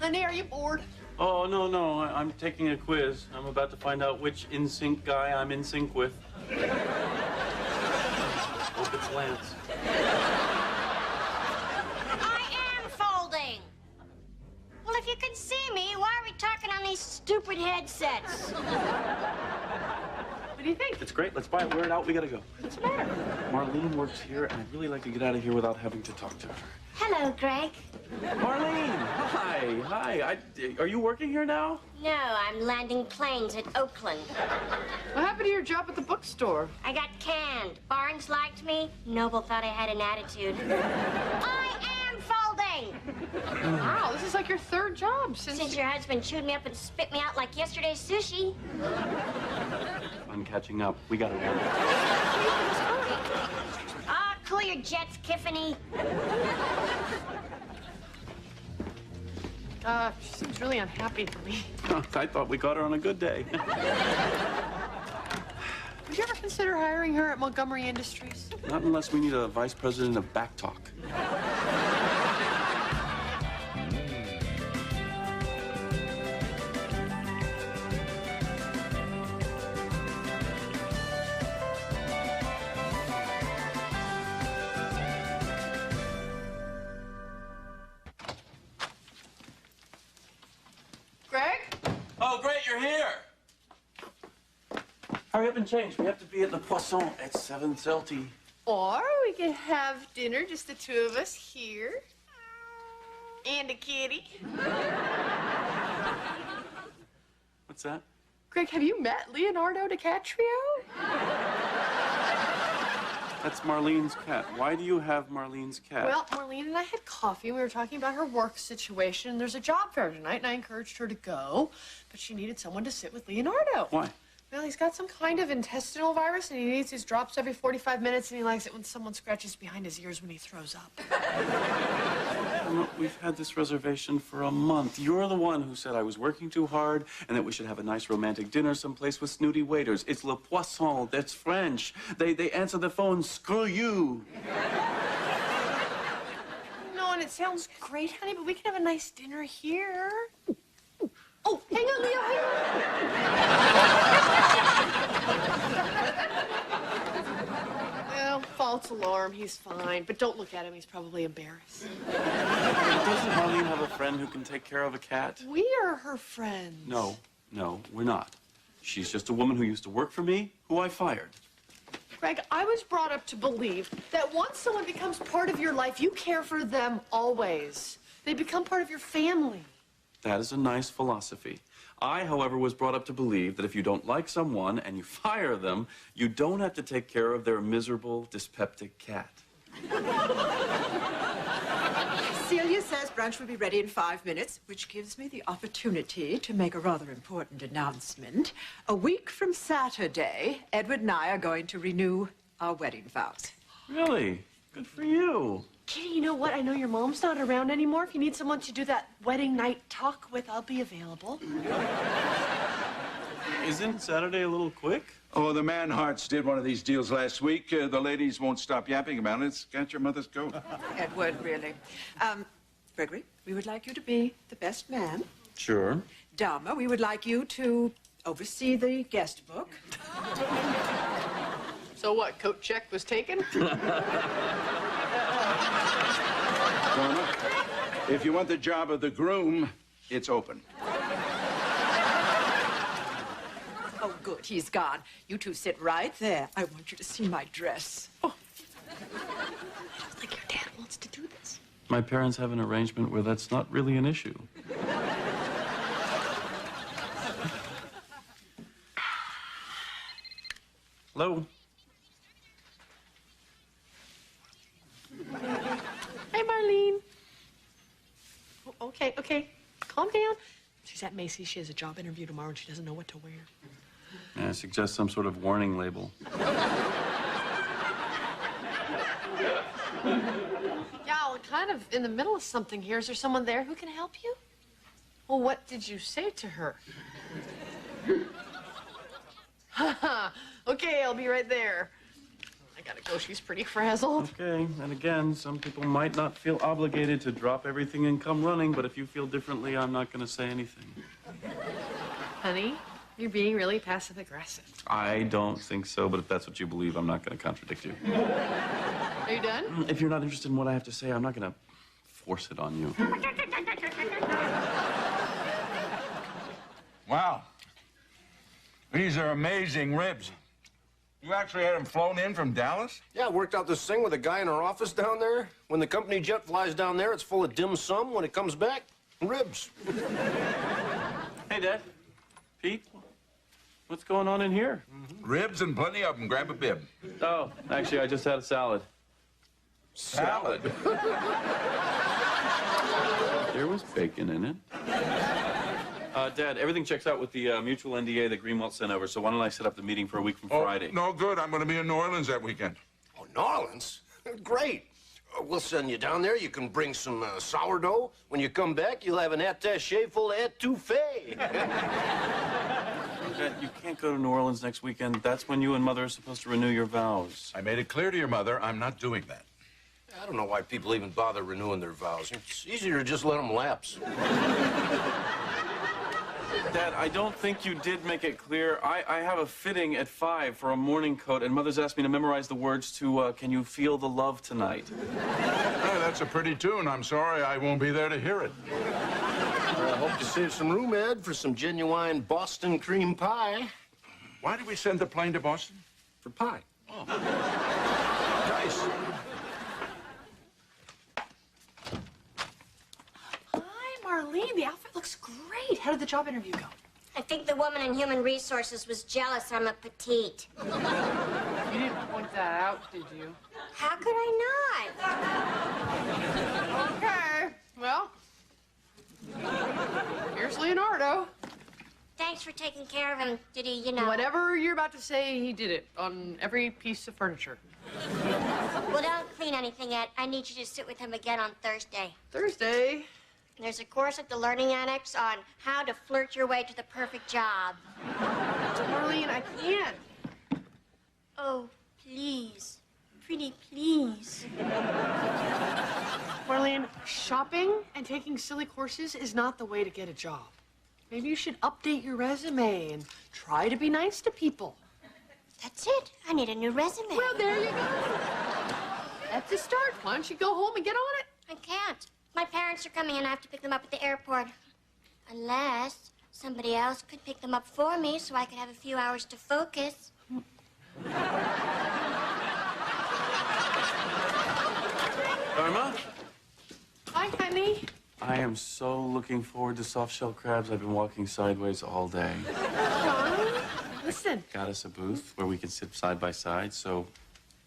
Honey, are you bored? Oh, no. I'm taking a quiz. I'm about to find out which in-sync guy I'm in sync with. Hope it's Lance. I am folding. Well, if you could see me, why are we talking on these stupid headsets? What do you think? It's great. Let's buy it, wear it out. We gotta go. What's the matter? Marlene works here, and I'd really like to get out of here without having to talk to her. Hello, Greg. Marlene! Hi. Are you working here now? No, I'm landing planes at Oakland. What happened to your job at the bookstore? I got canned. Barnes liked me. Noble thought I had an attitude. I am folding! Wow, this is like your third job Since your husband chewed me up and spit me out like yesterday's sushi. I'm catching up. We gotta run. Ah, cool your jets, Tiffany. She seems really unhappy for me. I thought we caught her on a good day. Would you ever consider hiring her at Montgomery Industries? Not unless we need a vice president of back talk. Greg? Oh, great, you're here. Hurry up and change. We have to be at Le Poisson at 7:30. Or we could have dinner, just the two of us here. And a kitty. What's that? Greg, have you met Leonardo DiCaprio? That's Marlene's cat. Why do you have Marlene's cat? Well, Marlene and I had coffee, and we were talking about her work situation. There's a job fair tonight, and I encouraged her to go, but she needed someone to sit with Leonardo. Why? Well, he's got some kind of intestinal virus, and he needs these drops every 45 minutes, and he likes it when someone scratches behind his ears when he throws up. Well, we've had this reservation for a month. You're the one who said I was working too hard and that we should have a nice romantic dinner someplace with snooty waiters. It's Le Poisson. That's French. They answer the phone, screw you. No, and it sounds great, honey, but we can have a nice dinner here. Oh, hang on, Leo, hang on. Well, false alarm, he's fine. But don't look at him, he's probably embarrassed. Doesn't Marlene have a friend who can take care of a cat? We are her friends. No, we're not. She's just a woman who used to work for me, who I fired. Greg, I was brought up to believe that once someone becomes part of your life, you care for them always. They become part of your family. That is a nice philosophy. I, however, was brought up to believe that if you don't like someone and you fire them, you don't have to take care of their miserable, dyspeptic cat. Celia says brunch will be ready in 5 minutes, which gives me the opportunity to make a rather important announcement. A week from Saturday, Edward and I are going to renew our wedding vows. Really? Good for you. Kitty, you know what? I know your mom's not around anymore. If you need someone to do that wedding night talk with, I'll be available. Isn't Saturday a little quick? Oh, the Manharts did one of these deals last week. The ladies won't stop yapping about it. It's got your mother's goat. Edward, really. Gregory, we would like you to be the best man. Sure. Dharma, we would like you to oversee the guest book. So what, coat check was taken? Dharma, if you want the job of the groom, it's open. Oh, good, he's gone. You two sit right there. I want you to see my dress. Oh. I don't think your dad wants to do this. My parents have an arrangement where that's not really an issue. Hello? Hey, Marlene. Oh, okay. Calm down. She's at Macy's. She has a job interview tomorrow, and she doesn't know what to wear. I suggest some sort of warning label. Yeah, we're kind of in the middle of something here. Is there someone there who can help you? Well, what did you say to her? Okay, I'll be right there. I gotta go. She's pretty frazzled. Okay, and again, some people might not feel obligated to drop everything and come running, but if you feel differently, I'm not going to say anything. Honey, you're being really passive-aggressive. I don't think so, but if that's what you believe, I'm not going to contradict you. Are you done? If you're not interested in what I have to say, I'm not going to force it on you. Wow. These are amazing ribs. You actually had them flown in from Dallas? Yeah, I worked out this thing with a guy in our office down there. When the company jet flies down there, it's full of dim sum. When it comes back, ribs. Hey, Dad. Pete, what's going on in here? Ribs and plenty of them. Grab a bib. Oh, actually, I just had a salad. Salad? There was bacon in it. Dad, everything checks out with the mutual NDA that Greenwald sent over, so why don't I set up the meeting for a week from Friday? No good. I'm going to be in New Orleans that weekend. Oh, New Orleans? Great. We'll send you down there. You can bring some sourdough. When you come back, you'll have an attaché full of etouffee. Dad, you can't go to New Orleans next weekend. That's when you and Mother are supposed to renew your vows. I made it clear to your mother I'm not doing that. I don't know why people even bother renewing their vows. It's easier to just let them lapse. Dad, I don't think you did make it clear. I have a fitting at 5 for a morning coat, and Mother's asked me to memorize the words to Can You Feel the Love Tonight? Hey, that's a pretty tune. I'm sorry I won't be there to hear it. I hope to save some room, Ed, for some genuine Boston cream pie. Why did we send the plane to Boston? For pie. Oh. Nice. Hi, Marlene. The outfit looks great. How did the job interview go? I think the woman in human resources was jealous I'm a petite. You didn't point that out, did you? How could I not? Okay. Well, here's Leonardo. Thanks for taking care of him. Did he, you know? Whatever you're about to say, he did it on every piece of furniture. Well, don't clean anything yet. I need you to sit with him again on Thursday. Thursday. There's a course at the Learning Annex on how to flirt your way to the perfect job. Marlene, I can't. Oh, please. Pretty please. Marlene, shopping and taking silly courses is not the way to get a job. Maybe you should update your resume and try to be nice to people. That's it. I need a new resume. Well, there you go. That's a start. Why don't you go home and get on it? I can't. My parents are coming and I have to pick them up at the airport. Unless somebody else could pick them up for me so I could have a few hours to focus. Dharma? Hi, honey. I am so looking forward to soft-shell crabs. I've been walking sideways all day. Listen. Got us a booth where we can sit side by side, so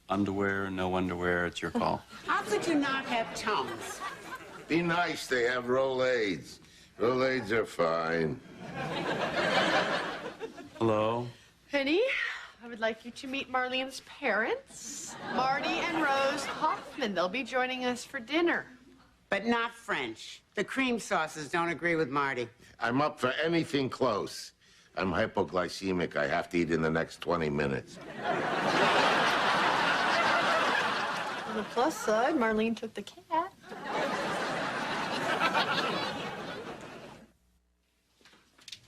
underwear, no underwear, it's your call. How could you not have Tums? Be nice, they have Rolaids. Rolaids are fine. Hello? Honey, I would like you to meet Marlene's parents, Marty and Rose Hoffman. They'll be joining us for dinner. But not French. The cream sauces don't agree with Marty. I'm up for anything close. I'm hypoglycemic. I have to eat in the next 20 minutes. On the plus side, Marlene took the cat.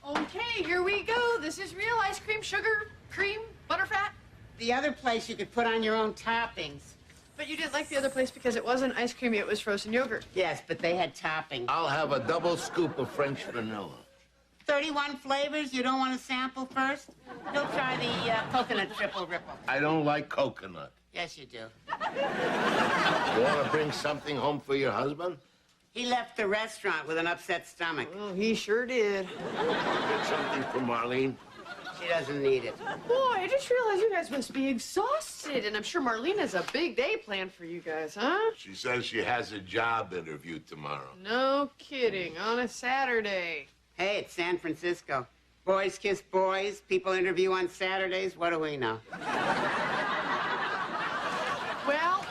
Okay, here we go. This is real ice cream, sugar, cream, butterfat. The other place you could put on your own toppings. But you didn't like the other place because it wasn't ice cream, it was frozen yogurt. Yes, but they had toppings. I'll have a double scoop of French vanilla. 31 flavors you don't want to sample first? You'll try the coconut triple ripple. I don't like coconut. Yes, you do. You want to bring something home for your husband? He left the restaurant with an upset stomach. Oh, he sure did. Get something for Marlene? She doesn't need it. Boy, I just realized you guys must be exhausted, and I'm sure Marlene has a big day planned for you guys, huh? She says she has a job interview tomorrow. No kidding, on a Saturday. Hey, it's San Francisco. Boys kiss boys. People interview on Saturdays. What do we know? Well,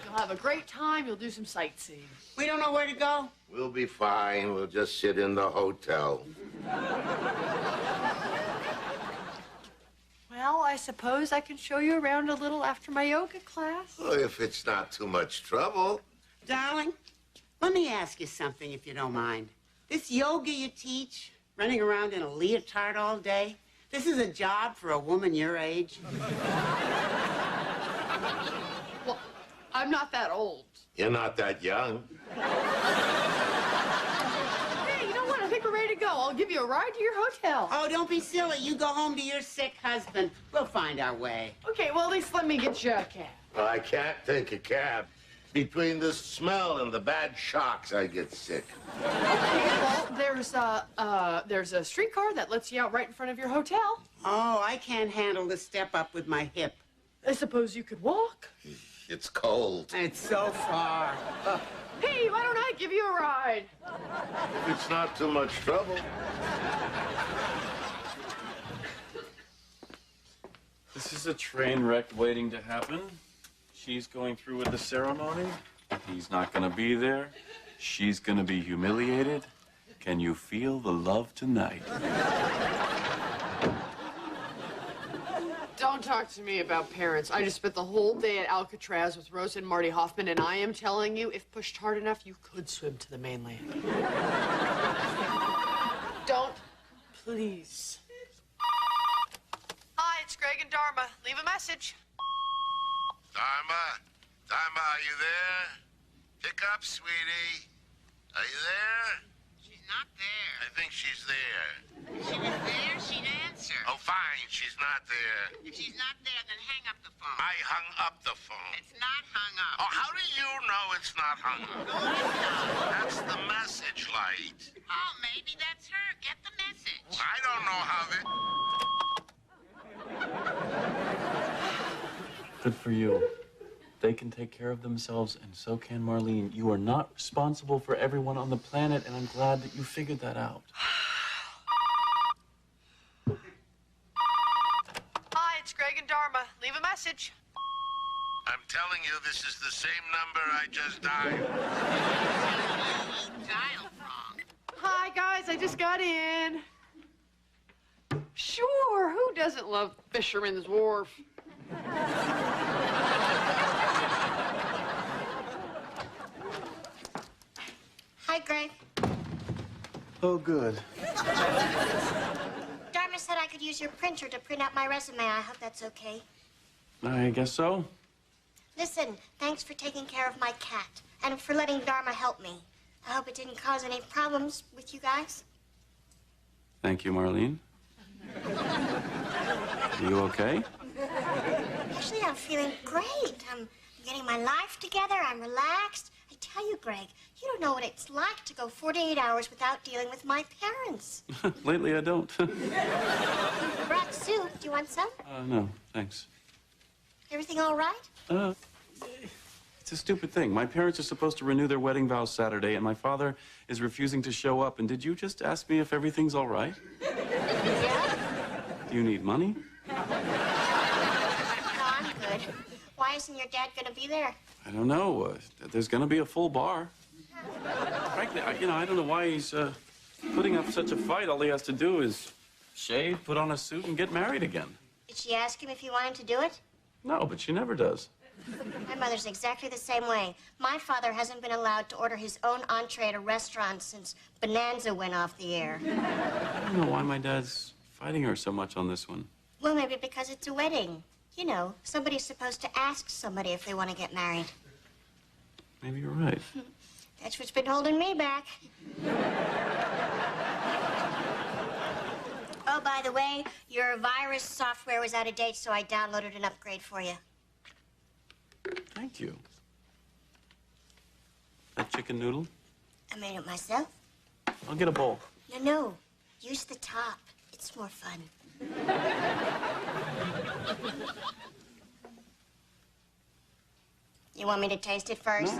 you'll have a great time. You'll do some sightseeing. We don't know where to go. We'll be fine. We'll just sit in the hotel. Well, I suppose I can show you around a little after my yoga class. Oh, if it's not too much trouble. Darling, let me ask you something, if you don't mind. This yoga you teach, running around in a leotard all day, this is a job for a woman your age? Well, I'm not that old. You're not that young. Hey, you know what? I think we're ready to go. I'll give you a ride to your hotel. Oh, don't be silly. You go home to your sick husband. We'll find our way. Okay, well, at least let me get you a cab. Well, I can't take a cab. Between the smell and the bad shocks, I get sick. Okay, well, there's a streetcar that lets you out right in front of your hotel. Oh, I can't handle the step up with my hip. I suppose you could walk. It's cold. It's so far. Hey, why don't I give you a ride? If it's not too much trouble. This is a train wreck waiting to happen. She's going through with the ceremony. He's not gonna be there. She's gonna be humiliated. Can you feel the love tonight? Don't talk to me about parents. I just spent the whole day at Alcatraz with Rose and Marty Hoffman, and I am telling you, if pushed hard enough, you could swim to the mainland. Don't, please. Hi, it's Greg and Dharma. Leave a message. Dharma? Dharma, are you there? Pick up, sweetie. Are you there? She's not there. I think she's there. If she was there, she'd answer. Oh, fine, she's not there. If she's not there, then hang up the phone. I hung up the phone. It's not hung up. Oh, how do you know it's not hung up? That's the message light. Oh, maybe that's her. Get the message. I don't know how they... Good for you. They can take care of themselves, and so can Marlene. You are not responsible for everyone on the planet, and I'm glad that you figured that out. Hi, it's Greg and Dharma. Leave a message. I'm telling you, this is the same number I just dialed. You dialed wrong. Hi, guys. I just got in. Sure. Who doesn't love Fisherman's Wharf? Hi, Greg. Oh, good. Dharma said I could use your printer to print out my resume. I hope that's okay. I guess so. Listen, thanks for taking care of my cat and for letting Dharma help me. I hope it didn't cause any problems with you guys. Thank you, Marlene. Are you okay? Actually, I'm feeling great. I'm getting my life together. I'm relaxed. I tell you, Greg, you don't know what it's like to go 48 hours without dealing with my parents. Lately, I don't. Brought soup. Do you want some? No, thanks. Everything all right? It's a stupid thing. My parents are supposed to renew their wedding vows Saturday, and my father is refusing to show up. And did you just ask me if everything's all right? Yeah? Do you need money? No, I'm good. Why isn't your dad gonna be there? I don't know. There's going to be a full bar. Frankly, I don't know why he's putting up such a fight. All he has to do is shave, put on a suit, and get married again. Did she ask him if he wanted to do it? No, but she never does. My mother's exactly the same way. My father hasn't been allowed to order his own entree at a restaurant since Bonanza went off the air. I don't know why my dad's fighting her so much on this one. Well, maybe because it's a wedding. You know, somebody's supposed to ask somebody if they want to get married. Maybe you're right. That's what's been holding me back. Oh, by the way, your virus software was out of date, so I downloaded an upgrade for you. Thank you. That chicken noodle? I made it myself. I'll get a bowl. No. Use the top. It's more fun. You want me to taste it first?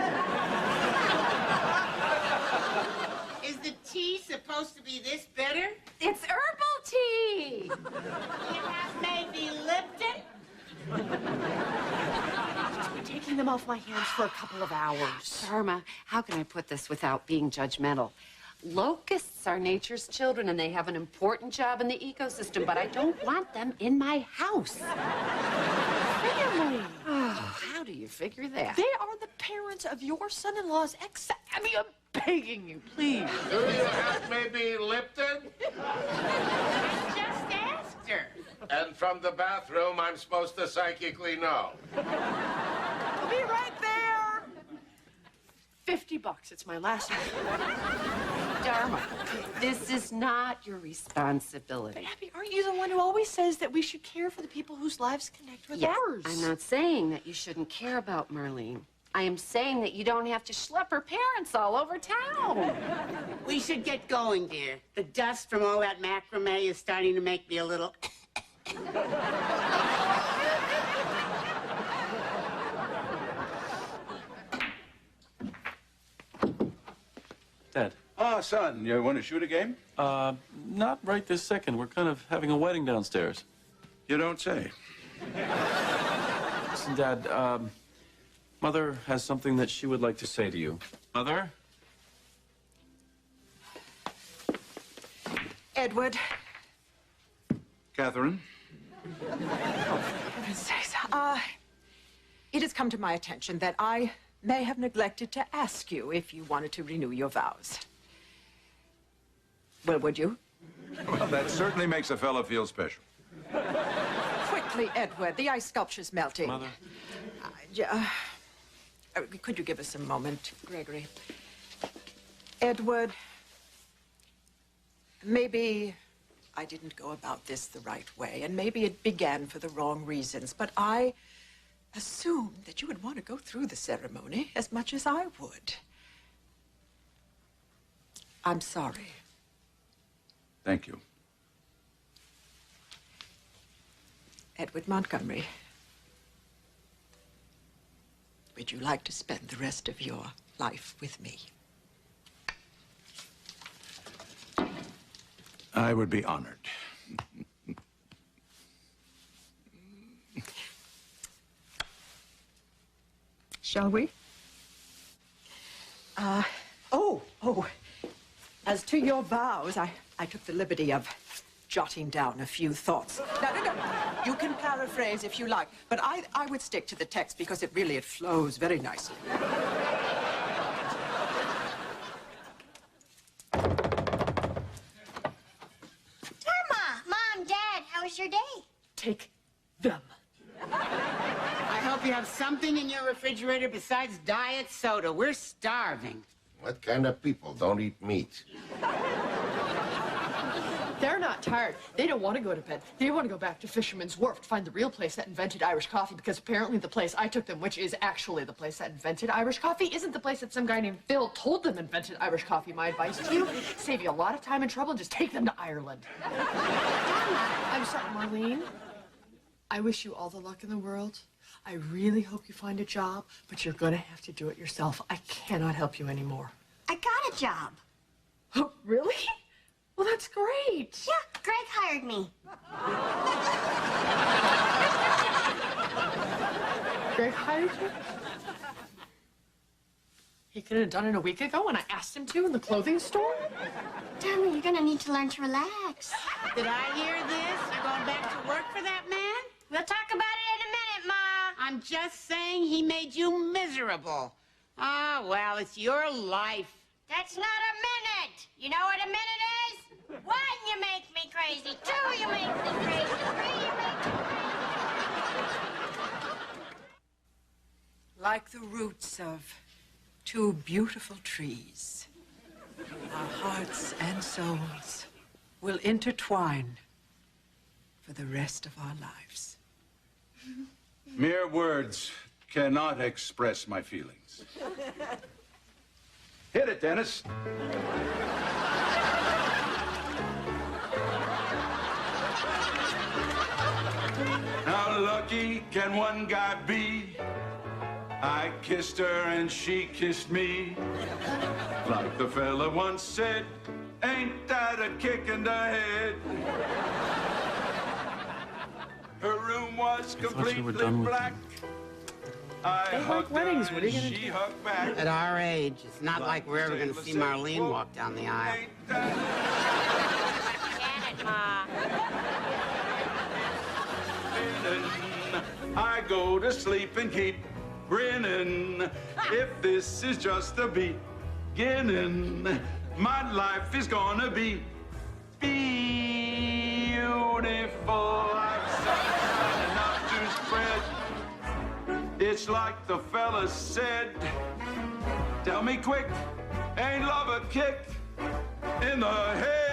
Is the tea supposed to be this bitter? It's herbal tea. You have maybe Lipton? It's been taking them off my hands for a couple of hours. Dharma, how can I put this without being judgmental? Locusts are nature's children, and they have an important job in the ecosystem, but I don't want them in my house. Family. Oh, how do you figure that? They are the parents of your son-in-law's ex. I mean, I'm begging you, please. Do you have maybe Lipton? Just asked her. And from the bathroom, I'm supposed to psychically know. I'll be right there. $50. It's my last one. Dharma, this is not your responsibility. But Abby, aren't you the one who always says that we should care for the people whose lives connect with Yes, ours? I'm not saying that you shouldn't care about Marlene. I am saying that you don't have to schlep her parents all over town. We should get going, dear. The dust from all that macrame is starting to make me a little... Dad. Ah, son, you want to shoot a game? Not right this second. We're kind of having a wedding downstairs. You don't say. Listen, Dad, Mother has something that she would like to say to you. Mother? Edward, Catherine? for heaven's sakes, it has come to my attention that I may have neglected to ask you if you wanted to renew your vows. Well, would you? Well, that certainly makes a fella feel special. Quickly, Edward, the ice sculpture's melting. Mother? Could you give us a moment, Gregory? Edward, maybe I didn't go about this the right way, and maybe it began for the wrong reasons, but I assumed that you would want to go through the ceremony as much as I would. I'm sorry. Thank you. Edward Montgomery, would you like to spend the rest of your life with me? I would be honored. Shall we? As to your vows, I took the liberty of jotting down a few thoughts. No. You can paraphrase if you like, but I would stick to the text because it flows very nicely. Dharma, Mom, Dad, how was your day? Take them. I hope you have something in your refrigerator besides diet soda. We're starving. What kind of people don't eat meat? They're not tired. They don't want to go to bed. They want to go back to Fisherman's Wharf to find the real place that invented Irish coffee, because apparently the place I took them, which is actually the place that invented Irish coffee, isn't the place that some guy named Phil told them invented Irish coffee. My advice to you, save you a lot of time and trouble and just take them to Ireland. I'm sorry, Marlene. I wish you all the luck in the world. I really hope you find a job, but you're gonna have to do it yourself. I cannot help you anymore. I got a job. Oh, really? Well, that's great. Yeah, Greg hired me. Greg hired you? He could have done it a week ago when I asked him to in the clothing store. Dharma, you're gonna need to learn to relax. Did I hear this? You're going back to work for that man? We'll talk about it in a minute, Ma. I'm just saying he made you miserable. Ah, well, it's your life. That's not a minute. You know what a minute is? One, you make me crazy. Two, you make me crazy. Three, you make me crazy. Like the roots of two beautiful trees, our hearts and souls will intertwine for the rest of our lives. Mere words cannot express my feelings. Hit it, Dennis. How lucky can one guy be? I kissed her and she kissed me. Like the fella once said, ain't that a kick in the head? Her room was I thought you were completely done with black. I They like hugged weddings. her What are you and gonna she do? hugged back. At our age, it's not like we're ever going to see Marlene walk down the aisle. Ain't that Janet, Ma. grinning? I go to sleep and keep grinning. If this is just the beginning, my life is gonna be beautiful. I've sunshine enough to spread. It's like the fella said. Tell me quick, ain't love a kick in the head?